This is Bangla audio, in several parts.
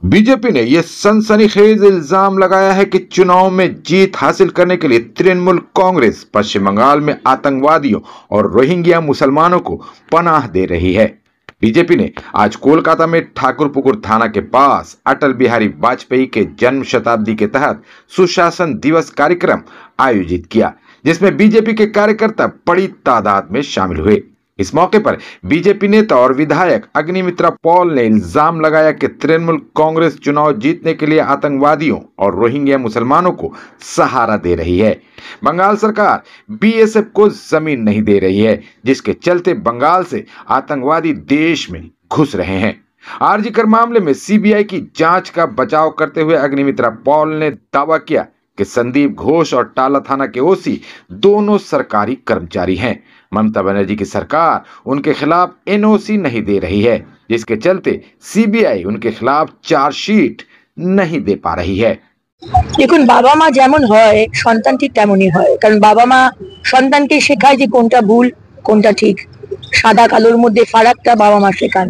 बीजेपी ने यह सनसनीखेज इल्जाम लगाया है कि चुनाव में जीत हासिल करने के लिए तृणमूल कांग्रेस पश्चिम बंगाल में आतंकवादियों और रोहिंग्या मुसलमानों को पनाह दे रही है। बीजेपी ने आज कोलकाता में ठाकुरपुकुर थाना के पास अटल बिहारी वाजपेयी के जन्म शताब्दी के तहत सुशासन दिवस कार्यक्रम आयोजित किया, जिसमें बीजेपी के कार्यकर्ता बड़ी तादाद में शामिल हुए। इस मौके पर बीजेपी नेता और विधायक अग्निमित्रा पॉल ने इल्जाम लगाया कि तृणमूल कांग्रेस चुनाव जीतने के लिए आतंकवादियों और रोहिंग्या मुसलमानों को सहारा दे रही है। बंगाल सरकार बीएसएफ को जमीन नहीं दे रही है, जिसके चलते बंगाल से आतंकवादी देश में घुस रहे हैं। आरजी कर मामले में सीबीआई की जांच का बचाव करते हुए अग्निमित्रा पॉल ने दावा किया कि संदीप घोष और टाला थाना के ओसी दोनों सरकारी कर्मचारी हैं। ममता बनर्जी की सरकार उनके खिलाफ एनओसी नहीं दे रही है, जिसके चलते सीबीआई उनके खिलाफ चार्जशीट नहीं दे पा रही है। দেখুন, বাবা মা যেমন হয় সন্তান ঠিক তেমনই হয়, কারণ বাবা মা সন্তানকে শেখায় যে কোনটা ভুল কোনটা ঠিক, সাদা কালোর মধ্যে ফারাকটা বাবা মা শেখান।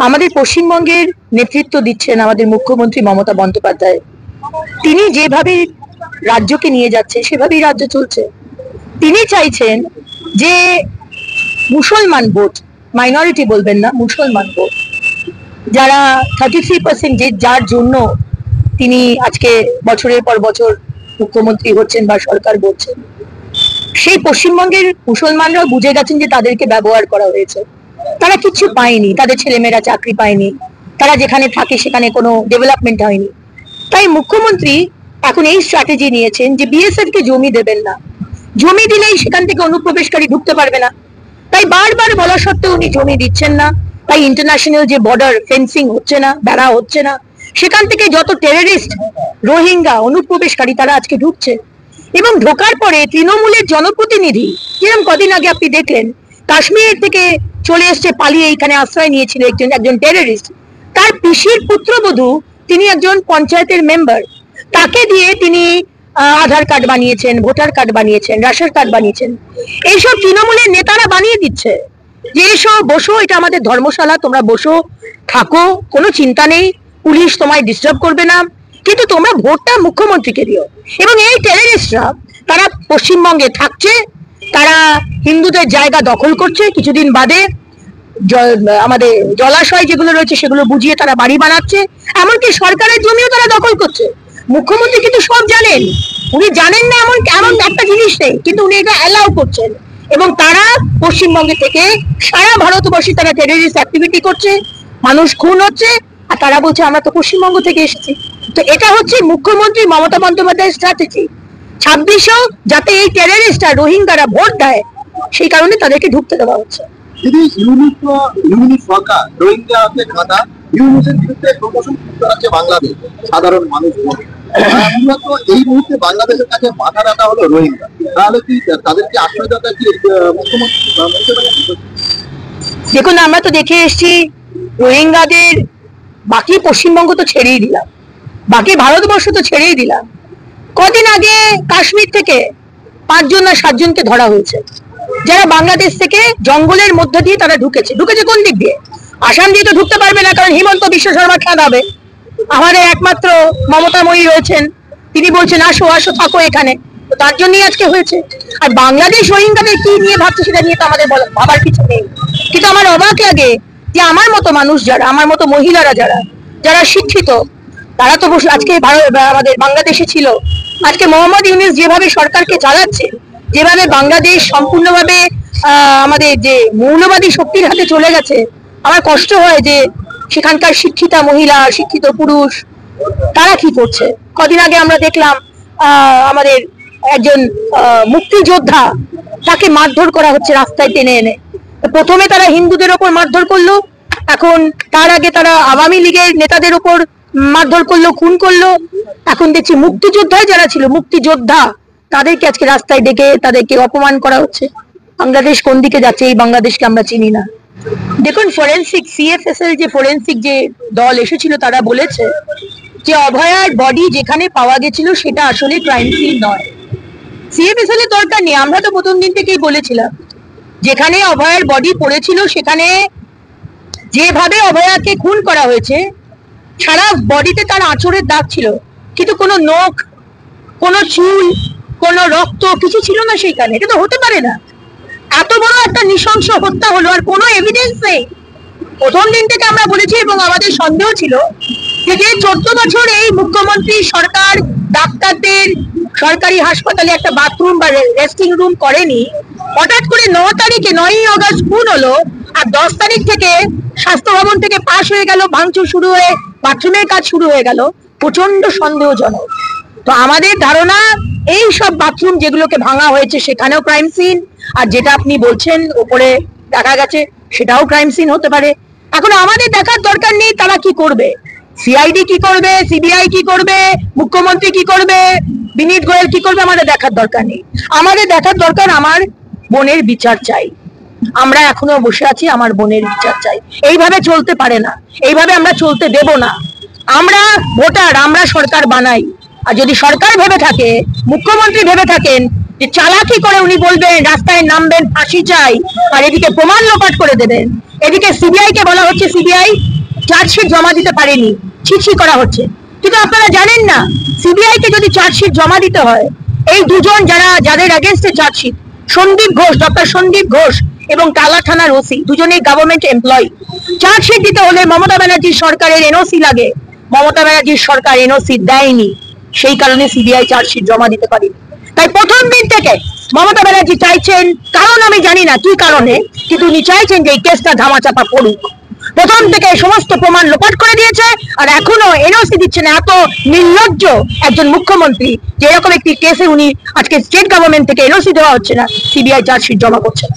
আমাদের পশ্চিমবঙ্গের নেতৃত্ব দিচ্ছেন আমাদের মুখ্যমন্ত্রী মমতা বন্দ্যোপাধ্যায়। তিনি যেভাবে রাজ্যকে নিয়ে যাচ্ছে সেভাবেই রাজ্য চলছে। তিনি চাইছেন যে মুসলমান ভোট, মাইনরিটি বলবেন না, মুসলমান ভোট, যারা 33% যে যার জন্য তিনি আজকে বছরের পর বছর মুখ্যমন্ত্রী হচ্ছেন বা সরকার করছেন, সেই পশ্চিমবঙ্গের মুসলমানরা বুঝে গেছেন যে তাদেরকে ব্যবহার করা হয়েছে। তারা কিছু পায়নি, তাদের ছেলেমেয়েরা চাকরি পায়নি, তারা যেখানে থাকে সেখানে কোনো ডেভেলপমেন্ট হয়নি। তাই মুখ্যমন্ত্রী এখন এই স্ট্র্যাটেজি নিয়েছেন যে বিএসএফ কে জমি দেবেন না, জমি দিলেই সেখান থেকে অনুপ্রবেশকারী ঢুকতে পারবে না। তাই বারবার বলা সত্ত্বেও উনি জমি দিচ্ছেন না। তাই ইন্টারন্যাশনাল যে বর্ডার ফেন্সিং হচ্ছে না, বেড়া হচ্ছে না, সেখান থেকে যত টেররিস্ট রোহিঙ্গা অনুপ্রবেশকারী তারা আজকে ঢুকছে। এবং ঢোকার পরে তৃণমূলের জনপ্রতিনিধি, যেরকম কদিন আগে আপনি দেখলেন কাশ্মীর থেকে চলে এসছে, পালিয়ে এইখানে আশ্রয় নিয়েছিল একজন টেররিস্ট, তার পিসির পুত্রবধূ, তিনি একজন পঞ্চায়েতের মেম্বার, তাকে দিয়ে তিনি আধার কার্ড বানিয়েছেন, ভোটার কার্ড বানিয়েছেন, রেশন কার্ড বানিয়েছেন। এইসব তৃণমূলের নেতারা বানিয়ে দিচ্ছে যে এসো বসো, এটা আমাদের ধর্মশালা, তোমরা বসো থাকো, কোনো চিন্তা নেই, পুলিশ তোমায় ডিস্টার্ব করবে না, কিন্তু তোমরা ভোটটা মুখ্যমন্ত্রীকে দিও। এবং এই টেররিস্টরা তারা পশ্চিমবঙ্গে থাকছে, তারা হিন্দুদের জায়গা দখল করছে, কিছুদিন বাদে আমাদের জলাশয় যেগুলো রয়েছে সেগুলো বুঝিয়ে তারা বাড়ি বানাচ্ছে, এমনকি সরকারের জমিও তারা দখল করছে। মুখ্যমন্ত্রী কিন্তু সব জানেন, উনি জানেন না এমন একটা জিনিস নেই, কিন্তু উনি এটা অ্যালাউ করছেন। এবং তারা পশ্চিমবঙ্গে থেকে সারা ভারতবর্ষে তারা টেররিস্ট অ্যাক্টিভিটি করছে, মানুষ খুন হচ্ছে, আর তারা বলছে আমরা তো পশ্চিমবঙ্গ থেকে এসেছি। তো এটা হচ্ছে মুখ্যমন্ত্রী মমতা বন্দ্যোপাধ্যায়ের স্ট্র্যাটেজি। 2600 যাতে এই টেররিস্টরা রোহিঙ্গারা ভোট দেয়, সেই কারণে তাদেরকে ঢুকতে দেওয়া হচ্ছে। সাধারণ মানুষ এই মুহূর্তে বাংলাদেশের কাছে মাথা রাখা হলো রোহিঙ্গা, তাহলে কি তাদেরকে আশ্রয় দেওয়া কি মুখ্যমন্ত্রী? দেখুন, আমরা তো দেখে এসেছি রোহিঙ্গাদের, বাকি পশ্চিমবঙ্গ তো ছেড়েই দিলাম, বাকি ভারতবর্ষ তো ছেড়েই দিলাম। কদিন আগে কাশ্মীর থেকে 5 জন না 7 জনকে ধরা হয়েছে, যারা বাংলাদেশ থেকে জঙ্গলের মধ্য দিয়ে তারা ঢুকেছে কোন দিক দিয়ে? আসাম দিয়ে তো ঢুকতে পারবে না, কারণ হিমন্ত বিশ্ব শর্মা খেদাবে। আমাদের একমাত্র মমতাময়ী রয়েছেন, তিনি বলছেন আসো আসো থাকো এখানে, তো তার জন্যই আজকে হয়েছে। আর বাংলাদেশ রোহিঙ্গাদের কি নিয়ে ভাবছে সেটা নিয়ে তো আমাদের ভাবার কিছু নেই। কিন্তু আমার অবাক লাগে যে আমার মতো মানুষ যারা, আমার মতো মহিলারা যারা শিক্ষিত, তারা তো আজকে আমাদের বাংলাদেশে ছিল। আজকে মোহাম্মদ ইউনূস যেভাবে সরকারকে চালাচ্ছে, যেভাবে বাংলাদেশ সম্পূর্ণভাবে আমাদের যে মৌলবাদী শক্তির হাতে চলে গেছে, আমার কষ্ট হয় যে সেখানকার শিক্ষিতা মহিলা, শিক্ষিত পুরুষ তারা কি করছে। কদিন আগে আমরা দেখলাম আমাদের একজন মুক্তিযোদ্ধা, তাকে মারধর করা হচ্ছে রাস্তায় টেনে এনে। প্রথমে তারা হিন্দুদের ওপর মারধর করলো, এখন তার আগে তারা আওয়ামী লীগের নেতাদের ওপর মারধর করলো, খুন করলো। এখন দেখছি মুক্তিযোদ্ধা যারা ছিল, মুক্তিযোদ্ধা, তাদেরকে আজকে রাস্তায় ডেকে তাদেরকে অপমান করা হচ্ছে। বাংলাদেশ কোন দিকে যাচ্ছে, এই বাংলাদেশকে আমরা চিনি না। দেখুন, ফরেন্সিক সিএফএসএল যে ফরেন্সিক যে দল এসেছিল, তারা বলেছে যে অভয়ার বডি যেখানে পাওয়া গেছিল সেটা আসলে ক্রাইম সিন নয়। সিএফএসএল এর দরকার নেই, আমরা তো প্রথম দিন থেকেই বলেছিলাম যেখানে অভয়ার বডি পড়েছিল সেখানে যেভাবে অভয়াকে খুন করা হয়েছে সারা বডিতে তার আঁচড়ের দাগ ছিল, কিন্তু কোনো নখ, কোনো চুল, কোনো রক্ত কিছু ছিল না সেইখানে। এটা তো হতে পারে না। এত বড় একটা নৃশংস হত্যা হলো আর কোনো এভিডেন্স নেই। প্রথম দিন থেকে আমরা বলেছি এবং আমাদের সন্দেহ ছিল যে 14 বছর এই মুখ্যমন্ত্রী সরকার ডাক্তারদের সরকারি হাসপাতালে একটা বাথরুম বা রেস্টিং রুম করেনি, হঠাৎ করে 9 তারিখে 9ই আগস্ট খুন হলো আর 10 তারিখ থেকে স্বাস্থ্য ভবন থেকে পাশ হয়ে গেল, ভাঙচুর শুরু হয়ে বাথরুমের কাজ শুরু হয়ে গেল। প্রচন্ড সন্দেহজনক। তো আমাদের ধারণা এই সব বাথরুম যেগুলোকে ভাঙা হয়েছে সেখানেও ক্রাইম সিন, আর যেটা আপনি বলছেন ওপরে দেখা গেছে সেটাও ক্রাইম সিন হতে পারে। এখন আমাদের দেখার দরকার নেই তারা কি করবে, সিআইডি কি করবে, সিবিআই কি করবে, মুখ্যমন্ত্রী কি করবে, বিনীত গোয়েল কি করবে, আমাদের দেখার দরকার নেই। আমাদের দেখার দরকার আমার বোনের বিচার চাই। আমরা এখনো বসে আছি, আমার বোনের বিচার চাই। এইভাবে চলতে পারে না, এইভাবে আমরা চলতে দেব না। আমরা ভোটার, আমরা সরকার বানাই। আর যদি সরকার ভেবে থাকে, মুখ্যমন্ত্রী ভেবে থাকেন যে চালাকি করে উনি বলবেন রাস্তায় নামবেন ফাঁসি চাই আর এদিকে প্রমাণ লোপাট করে দেবেন, এদিকে সিবিআই কে বলা হচ্ছে সিবিআই চার্জশিট জমা দিতে পারেনি, ছিছি করা হচ্ছে। কিন্তু আপনারা জানেন না, সিবিআই কে যদি চার্জশিট জমা দিতে হয়, এই দুজন যাদের এগেনস্টে চার্জশিট, সন্দীপ ঘোষ, ডক্টর সন্দীপ ঘোষ এবং টালা থানার ওসি, দুজনেই গভর্নমেন্ট এমপ্লয়ি। চার্জশিট দিতে হলে মমতা ব্যানার্জির সরকারের এনওসি লাগে। মমতা ব্যানার্জির সরকার এনওসি দেয়নি, সেই কারণে সিবিআই চার্জশিট জমা দিতে পারেনি। তাই প্রথম দিন থেকে মমতা ব্যানার্জি চাইছেন, কারণ আমি জানি না কি কারণে, কিন্তু উনি চাইছেন যে এই কেসটা ধামাচাপা পড়ুক। প্রথম থেকে সমস্ত প্রমাণ লোপাট করে দিয়েছে আর এখনো এনওসি দিচ্ছে না। এত নির্লজ্জ একজন মুখ্যমন্ত্রী যে এরকম একটি কেসে উনি আজকে স্টেট গভর্নমেন্ট থেকে এনওসি দেওয়া হচ্ছে না, সিবিআই চার্জশিট জমা করছে না।